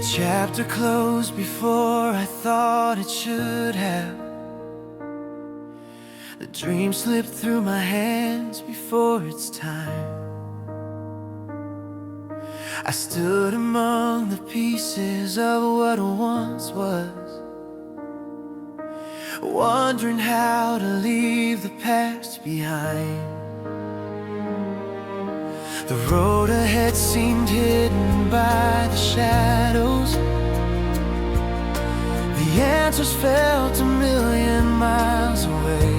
Chapter closed before I thought it should have. The dream slipped through my hands before its time. I stood among the pieces of what once was, wondering how to leave the past behind. The road ahead seemed hidden by the shadows. The answers felt a million miles away.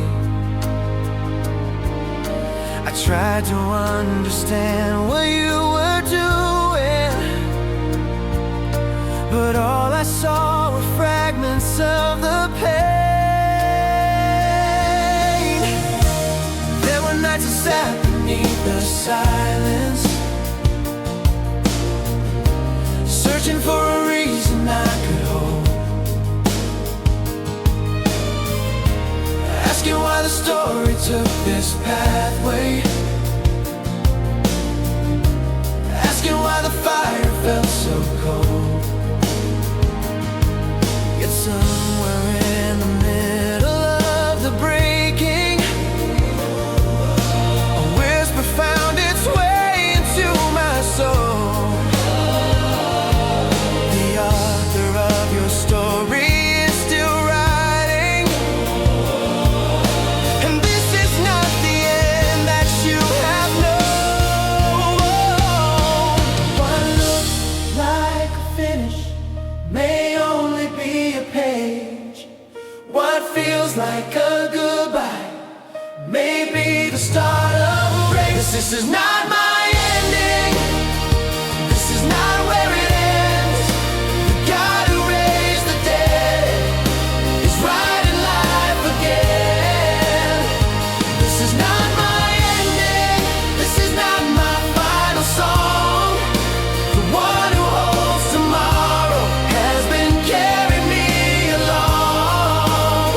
I tried to understand what you were doing, but all I saw were fragments of the pain. There were nights I sat beneath the silence, searching for a reason I could hold, asking why the story took this pathway, asking why the fire felt so cold. Yet somewhere in the middle of the breaking, a whisper found its way into my soul. The author of your story is still writing, and this is not the end that you have known. What looks like a finish may only be a page. What feels like a goodbye may be the start of a race. This is not my ending. This is not where it ends. The God who raised the dead is writing life again. This is not my ending. This is not my final song. The one who holds tomorrow has been carrying me along.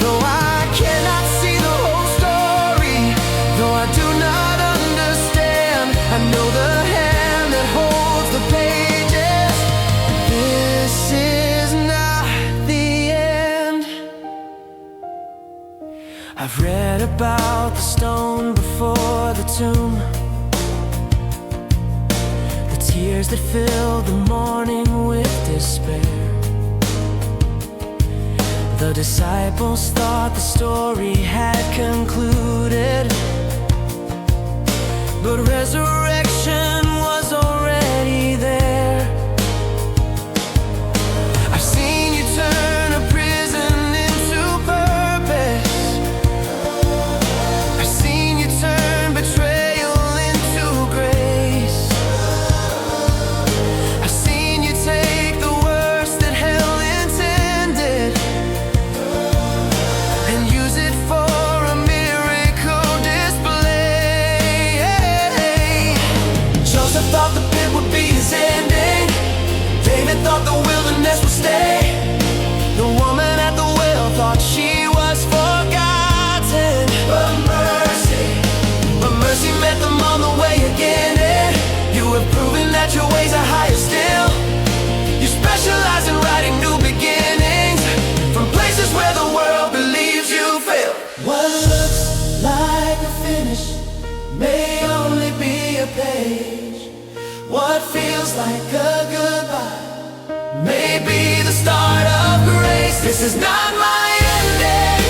Though I cannot see the whole story, though I do not understand, I know the hand that holds the pages. This is not the end. I've read about the stone before the tomb, the tears that filled the morning with despair. The disciples thought the story had concluded, but resurrection was already there. I've seen you turn a prison into purpose. I've seen you turn betrayal into grace. I've seen you take the worst that hell intended and use it for a miracle display. Joseph thought the pit would be his ending. David thought the wilderness would stay. The woman at the well thought she was forgotten. But mercy met them on the way again. And you have proven that your ways are higher still. You specialize in writing new beginnings from places where the world believes you failed. What looks like a finish may only be a page. What feels like a goodbye may be the start of grace. This is not my ending.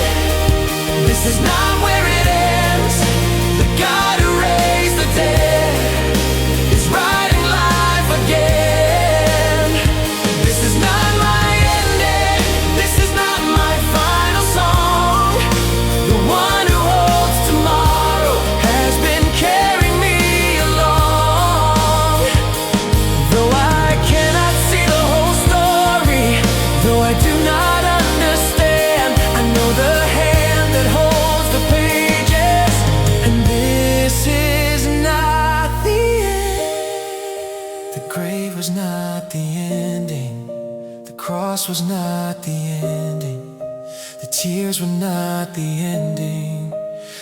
This is not where it ends. The God who raised the dead is writing life again. This is not my ending. This is not my final song. The one who holds tomorrow has been carrying me along. Though I cannot see the whole story, though I do not understand, I know the hand that holds the pages. And this is not the end. The grave was not the ending. The cross was not the ending. The tears were not the ending.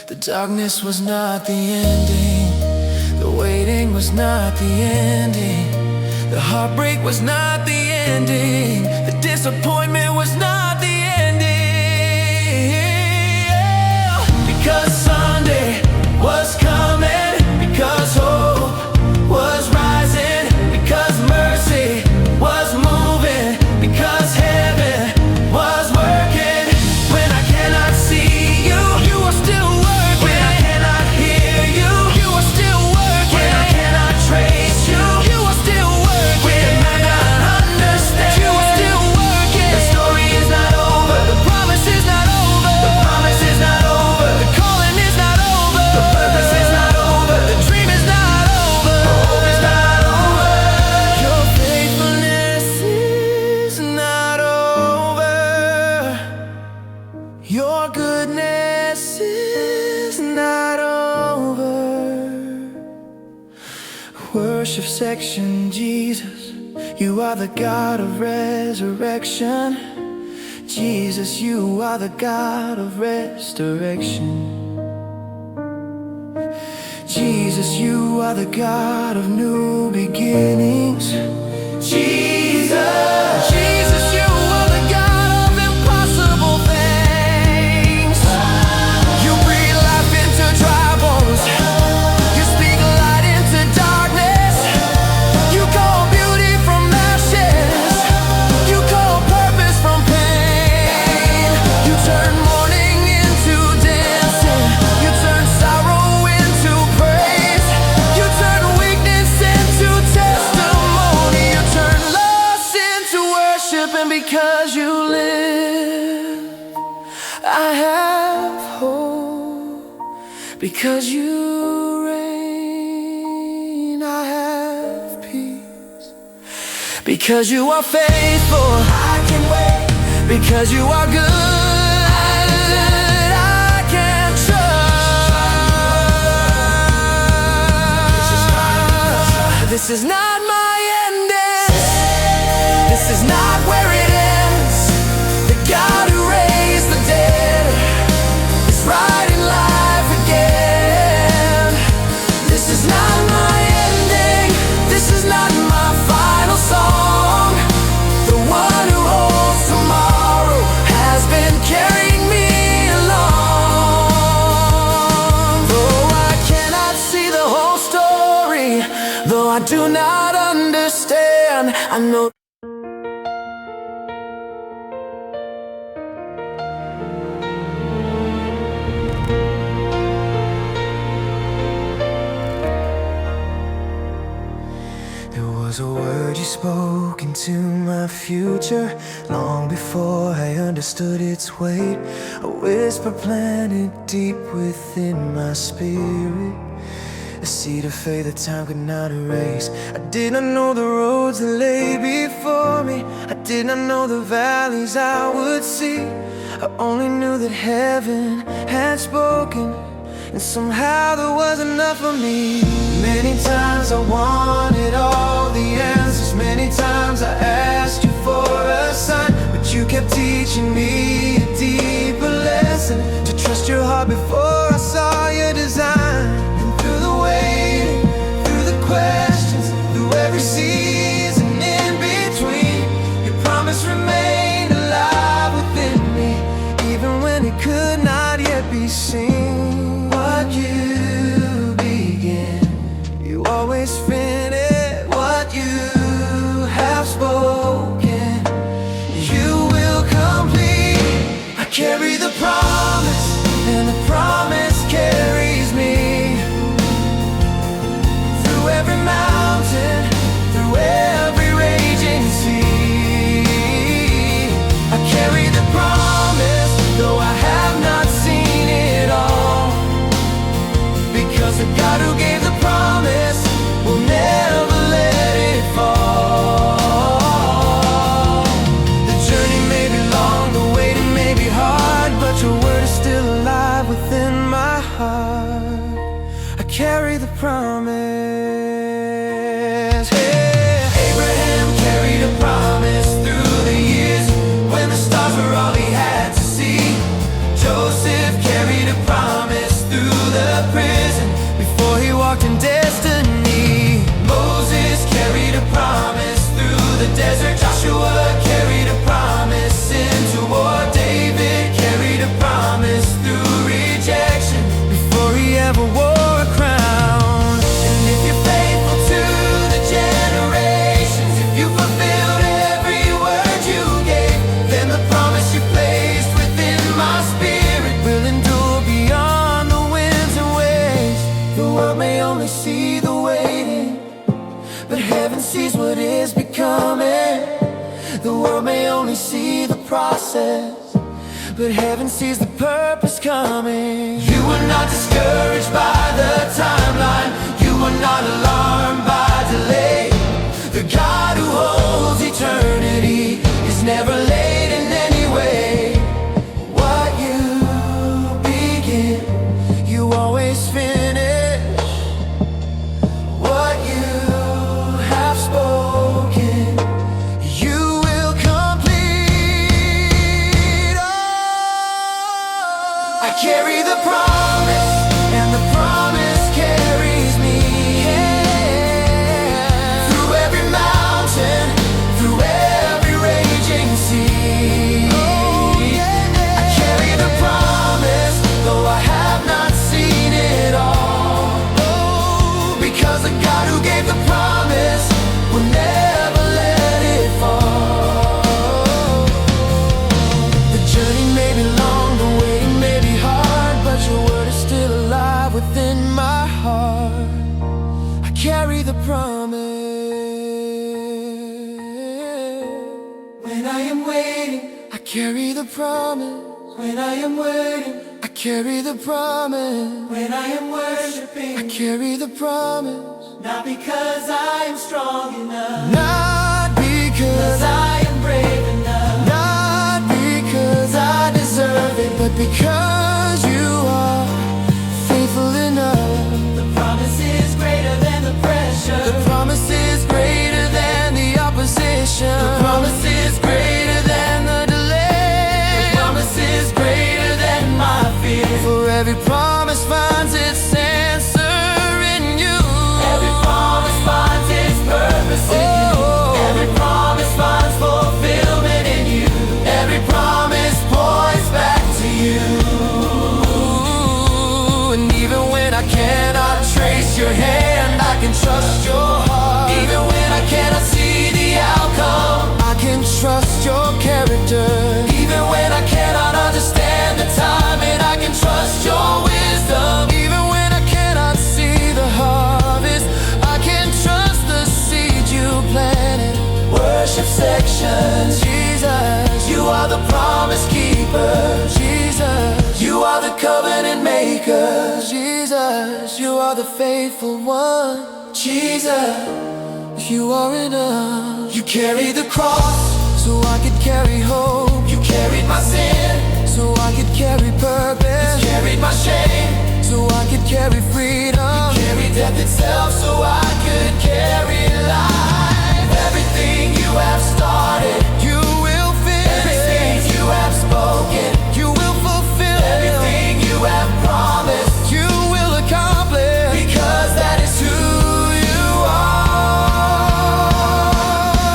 The darkness was not the ending. The waiting was not the ending. The heartbreak was not the ending. The disappointment was not the ending. Because Sunday was coming, because hope was rising, because mercy was moving, because heaven was working. When I cannot see you, you are still working. When I cannot hear you, you are still working. When I cannot trace you, you are still working. When I cannot understand, you are still working. The story is not over, the promise is not over, the promise is not over, the calling is not over, the purpose is not over, the dream is not over, the hope is not over. Your faithfulness is not over. Your goodness is not over. Worship section, Jesus, you are the God of resurrection. Jesus, you are the God of restoration. Jesus, you are the God of new beginnings. Jesus, Jesus, you are the God of impossible things. You breathe life into dry bones. You speak light into darkness. You call beauty from ashes. You call purpose from pain. You turn mourning into dancing. You turn sorrow into praise. You turn weakness into testimony. You turn loss into worship. And because you live, I have hope. Because you reign, I have peace. Because you are faithful, I can wait. Because you are good, I can trust. This is not my ending. This is not where it ends. The God who raised the dead is writing life again. This is not my ending. This is not my final song. The one who holds tomorrow has been carrying me along. Though I cannot see the whole story, though I do not understand, I know. There was a word you spoke into my future long before I understood its weight. A whisper planted deep within my spirit, a seed of faith that time could not erase. I did not know the roads that lay before me. I did not know the valleys I would see. I only knew that heaven had spoken, and somehow there was enough for me. Many times I wanted all the answers. Many times I asked you for a sign, but you kept teaching me a deeper lesson, to trust your heart before I saw your design. And through the waiting, through the questions, through every season in between, your promise remained alive within me, even when it could not yet be seen. What you begin, you always finish. What you have spoken, you will complete. see the process, but heaven sees the purpose coming. You are not discouraged by the timeline. You are not alarmed by delay. The God who holds eternity is never late in any way. What you begin, you always finish. What you have spoken, you will complete. Oh, I carry the promise, and the promise carries me. Through every mountain, through every raging sea. I carry the promise, though I have not seen it all. Because the God who gave the promise will never let it fall. The journey may be long, the waiting may be hard, but your word is still alive within my heart. I carry the promise. When I am waiting, I carry the promise. When I am waiting, I carry the promise. When I am worshiping, I carry the promise. Not because I am strong enough, not because I am brave enough, not because I deserve it, but because you are faithful enough. The promise is greater than the pressure. The promise is greater than the opposition. The promise is greater than the delay. The promise is greater than my fear. For every promise finds its answer in you. Every promise finds its purpose in you. Every promise finds fulfillment in you. Every promise points back to you. And even when I cannot trace your hand, I can trust your heart. Even when I cannot see the outcome, I can trust your character. Even when I cannot understand the timing, I can trust your wisdom. Even when I cannot see the harvest, I can trust the seed you planted. Worship sections, Jesus, you are the promise keeper. Jesus, you are the covenant maker. Jesus, you are the faithful one. Jesus, you are enough. You carried the cross so I could carry hope. You carried my sin so I could carry purpose. You carried my shame so I could carry freedom. You carried death itself so I could carry life. Everything you have started, you will finish. Everything you have spoken, you will fulfill. Everything you have promised, you will accomplish. Because that is who you are.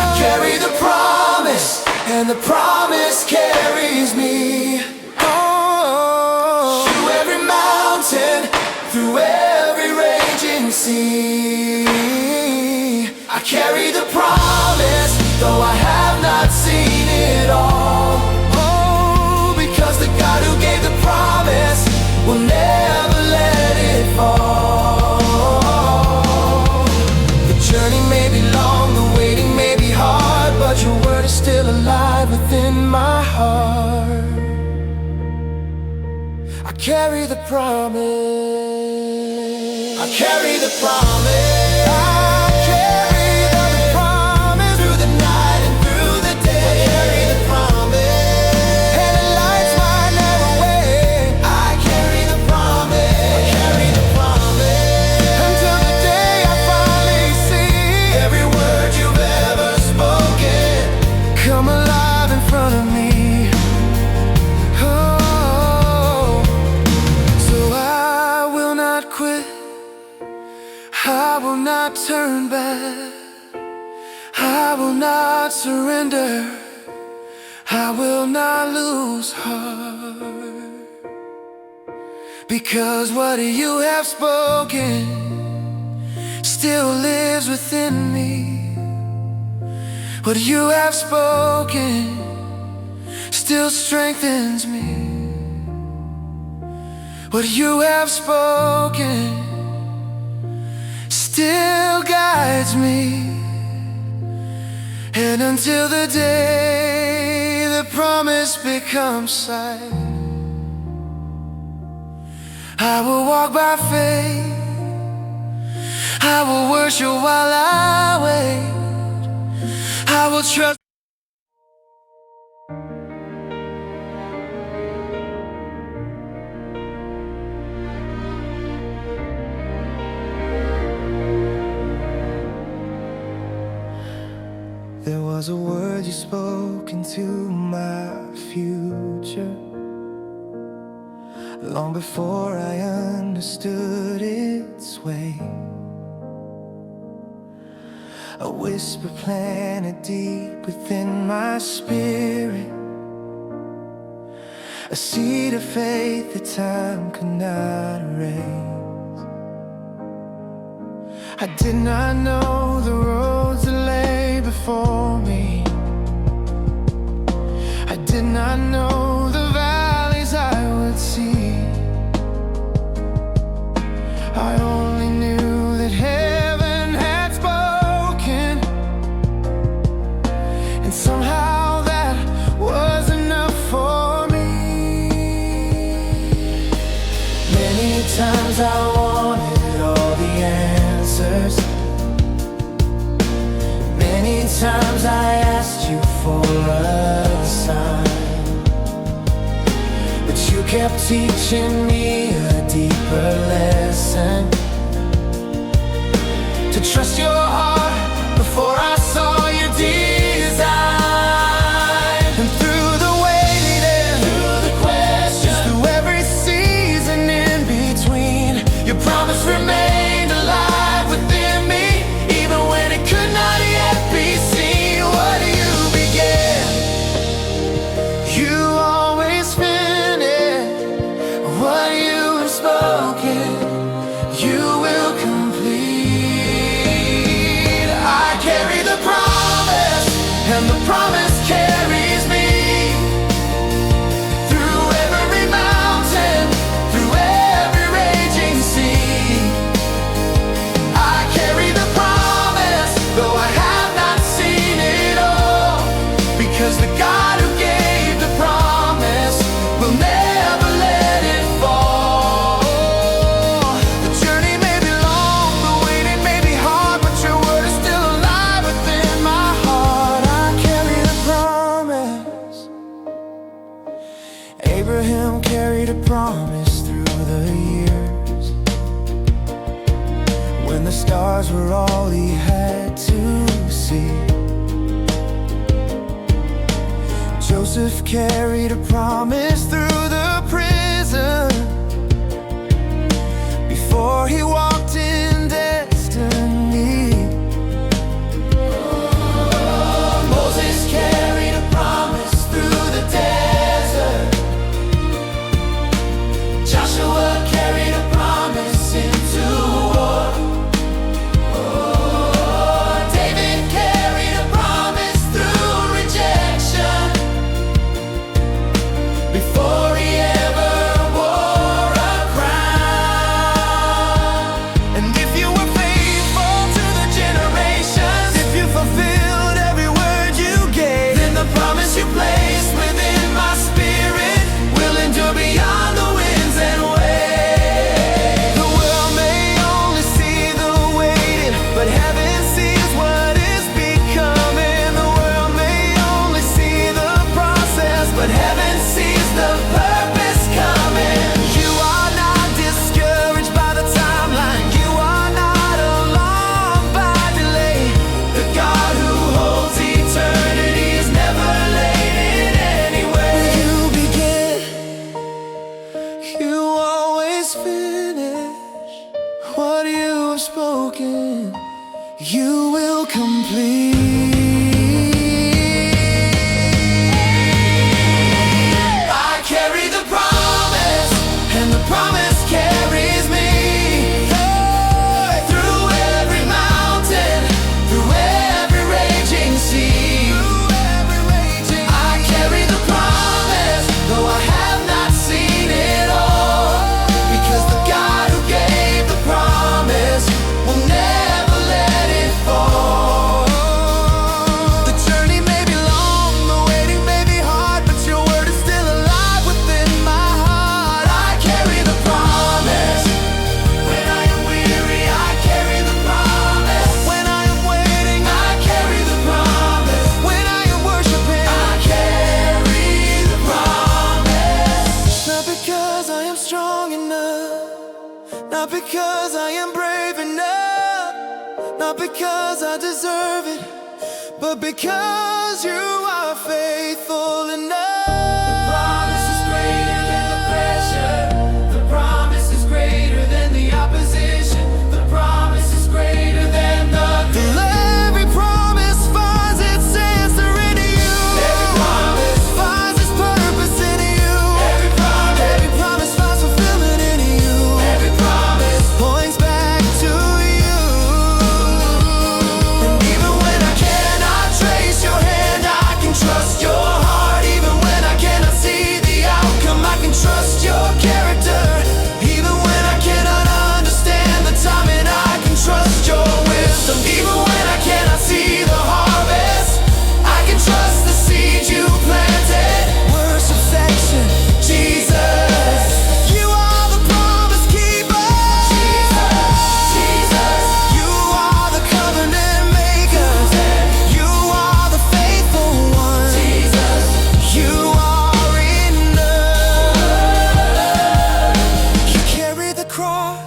I carry the promise, and the promise carries me. Through every mountain, through every raging sea. I carry the promise, though I have not seen it all. Oh, because the God who gave the promise will never let it fall. The journey may be long, the waiting may be hard, but your word is still alive within my heart. I carry the promise. I carry the promise. I carry the promise. Through the night and through the day, I carry the promise. And it lights my narrow way. I carry the promise. I carry the promise. Until the day I finally see every word you've ever spoken come alive in front of me. I will not turn back. I will not surrender. I will not lose heart. Because what you have spoken still lives within me. What you have spoken still strengthens me. What you have spoken still guides me. And until the day promise becomes sight. I will walk by faith, I will worship while I wait, I will trust. There was a word you spoke into my future, long before I understood its way. A whisper planted deep within my spirit, a seed of faith that time could not erase. I did not know the roads that lay before me. I did not know the valleys I would see. I only knew that heaven had spoken, and somehow that was enough for me. Many times I wanted all the answers. Many times I asked you for a sign, but you kept teaching me a deeper lesson, to trust your heart before I saw your design. And through the waiting, through the questions, through every season in between, your promise remained alive within me, even when it could not yet be seen. What you began, you always finish. What you have spoken, you will complete. I carry the promise, and the promise carries me through every mountain, through every raging sea. I carry the promise, though I have not seen it all, because the God who gave the promise will never let it fall. The journey may be long, the waiting may be hard, but your word is still alive within my heart. I carry the promise. Abraham carried a promise through the years, when the stars were all he had to see. Joseph carried a promise through the prison, before he walked in destiny. Moses carried a promise through the desert. Joshua carried a promise into war. David carried a promise through rejection, before because I am brave enough, not because I deserve it, but because you are faithful enough. The promise is greater than the pressure. The promise is greater than the opposition. The promise is greater than the every promise finds its answer in you. Every promise finds its purpose in you. Every promise finds fulfillment in you. Every promise points back to you. And even when I cannot trace your hand, I can trust your heart. Even when I cannot see the outcome, I can trust your character. Even when I cannot understand the timing, I can trust your wisdom. Even when I cannot see the harvest, I can trust the seed you planted. Worship section, Jesus, you are the promise keeper. Jesus, you are the covenant maker. You are the faithful one. Jesus, you are enough. You carry the cross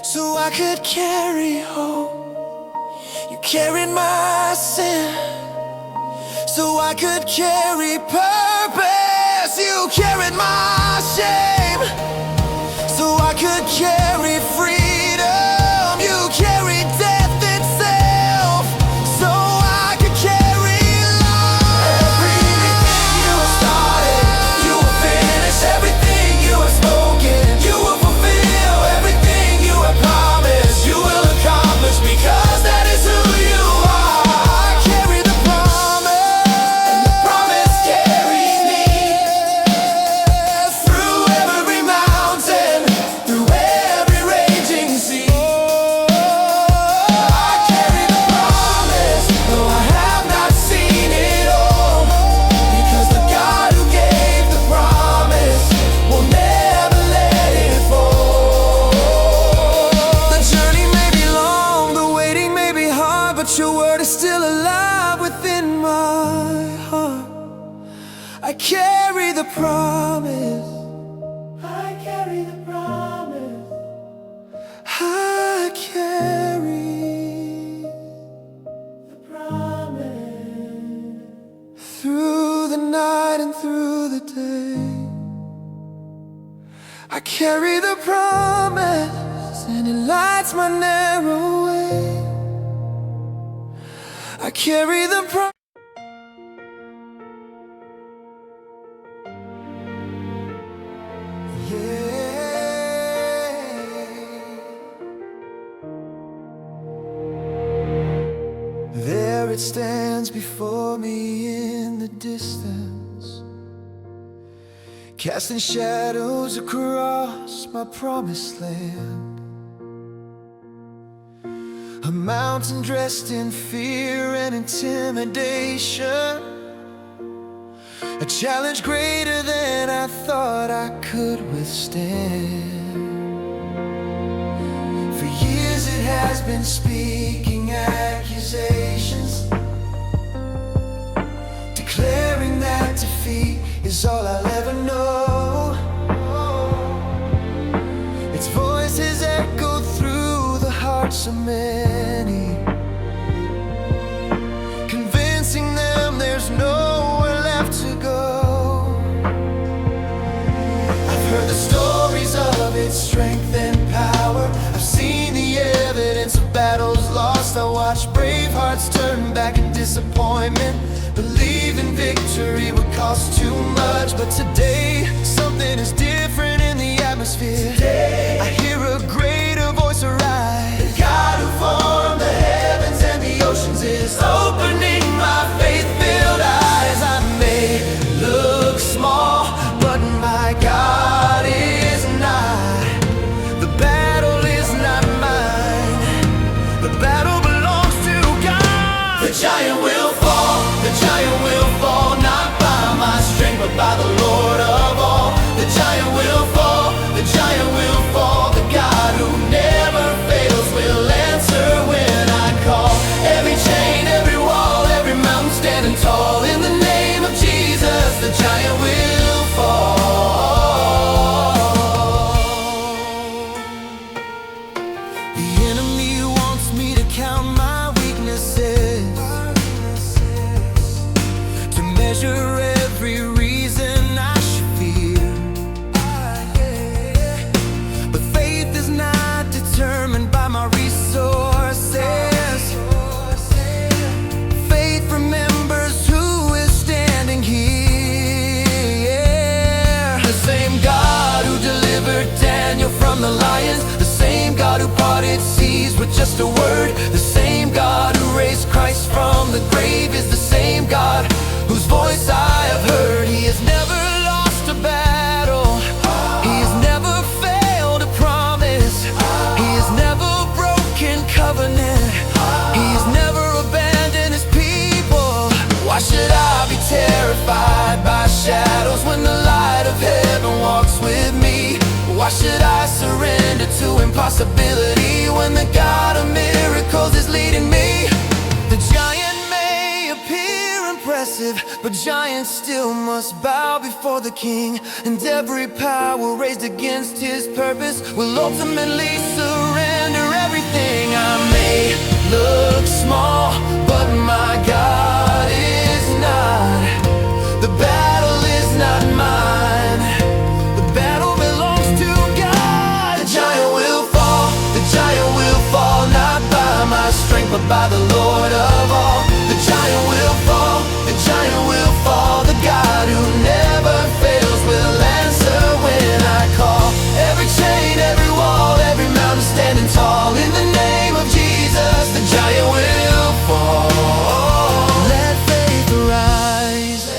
so I could carry hope. You carried my sin so I could carry purpose. You carried my shame so I could carry freedom. You carried death itself so I could carry life. Everything you have started, you will finish. Everything you have spoken, you will fulfill. Everything you have promised, you will accomplish, because that is who you are. I carry the promise, and the promise carries me through every mountain, through every raging sea. I carry the promise, though I have not seen it all, because the God who gave the promise will never let it fall. The journey may be long, the waiting may be hard, but your word is still alive within my heart. I carry the promise. I carry the promise. I carry the promise. Through the night and through the day, I carry the promise, and it lights my narrow way. I carry the promise. There it stands before me in the distance, casting shadows across my promised land. A mountain dressed in fear and intimidation, a challenge greater than I thought I could withstand. For years it has been speaking accusations, declaring that defeat is all I'll ever know. Its voices echo through the hearts of many, convincing them there's nowhere left to go. I've heard the stories of its strength and power. I've seen the evidence of battles lost. I watched brave hearts turn back in disappointment, believing victory would cost too much. But today, something is different in the atmosphere. Today, I hear a greater voice arise. The God who formed the heavens and the oceans is opening my faith-filled eyes. I may look small, but my God is nigh. The battle is not mine, the battle belongs to God. The giant will fall, the giant will fall, not by my strength, but by the Lord of all. The giant will fall, the giant will fall. The God who never fails from the lions, the same God who parted seas with just a word, the same God who raised Christ from the grave is the same God whose voice I have heard. He has never lost a battle, he has never failed a promise, he has never broken covenant, he has never abandoned his people. Why should I be terrified by shadows when the light of heaven walks with me? Why should I surrender to impossibility when the God of miracles is leading me? The giant may appear impressive, but giants still must bow before the King. And every power raised against his purpose will ultimately surrender everything. I may look small, but my God is not. The battle is not mine, the battle belongs to God. The giant will fall, the giant will fall, not by my strength but by the Lord of all. The giant will fall, the giant will fall, the God who never fails will answer when I call. Every chain, every wall, every mountain standing tall, in the name of Jesus, the giant will fall. Let faith arise,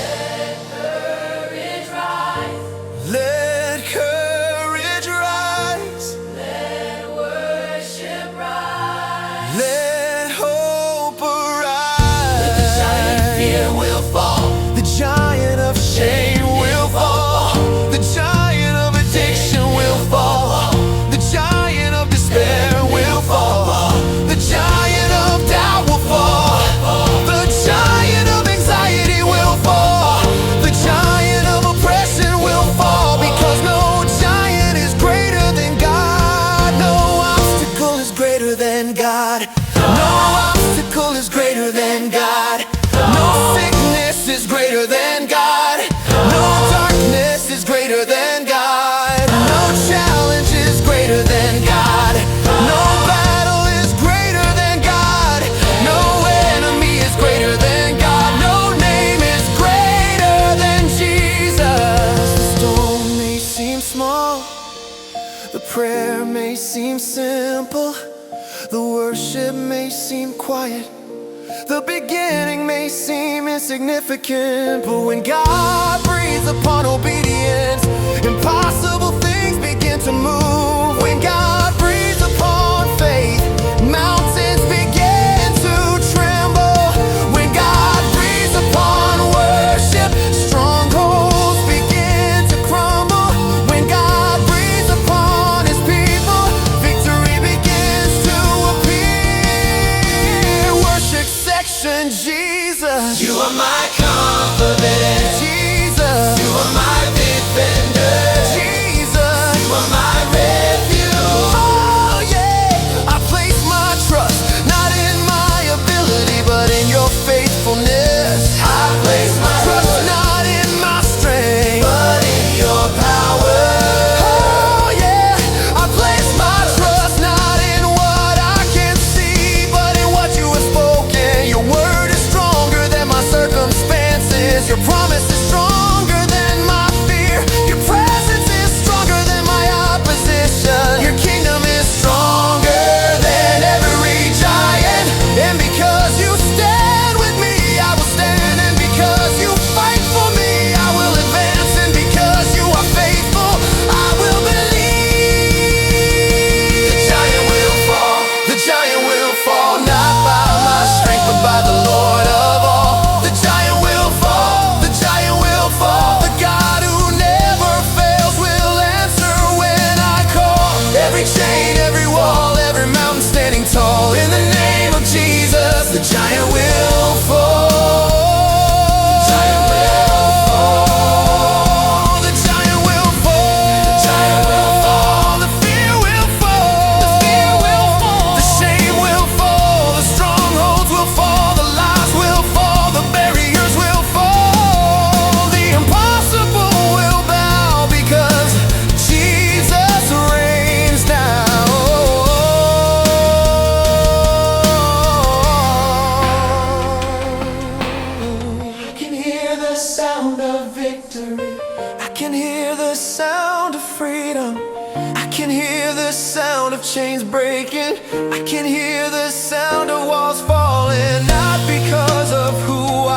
let courage rise, let worship rise, let hope arise. The giant fear will fall, the giant of shame will fall, the giant of addiction will fall, the giant of despair will fall, the giant of doubt will fall, the giant of anxiety will fall, the giant of oppression will fall, because no giant is greater than God. No obstacle is greater than God. No obstacle is greater than God. No sickness is greater than God. No darkness is greater than God. No challenge is greater than God. No battle is greater than God. No enemy is greater than God. No name is greater than Jesus. The storm may seem small, the prayer may seem simple, the worship may seem quiet, the beginning may seem insignificant, but when God breathes upon obedience, impossible things begin to move. When God breathes upon faith, mountains begin to tremble. When God breathes upon worship, strongholds begin to crumble. When God breathes upon his people, victory begins to appear. Worship section, Jesus, you are my confidence. Jesus, you are my defender. Jesus, you are my refuge. Oh yeah, I place my trust not in my ability but in your faithfulness. I place my trust not in my strength but in your power. Oh yeah, I place my trust not in what I can see but in what you have spoken. Your word is stronger than my circumstances. Your promise is stronger than my fear. Your presence is stronger than my opposition. Your kingdom is stronger than every giant. And because you stand with me, I will stand. And because you fight for me, I will advance. And because you are faithful, I will believe. The giant will fall, the giant will fall, not by my strength but by the Lord of all. The giant will fall, the giant will fall, the God who never fails will answer when I call. Every chain, every wall, every mountain standing tall, in the name of Jesus, the giant will fall. The giant will fall. The giant will fall. The giant will fall. The fear will fall. The fear will fall. The shame will fall. The strongholds will fall. The lies will fall. The barriers will fall. The impossible will bow because Jesus reigns now. I can hear the sound of victory. I can hear the sound of freedom. I can hear the sound of chains breaking. I can hear the sound of walls falling. Not because of who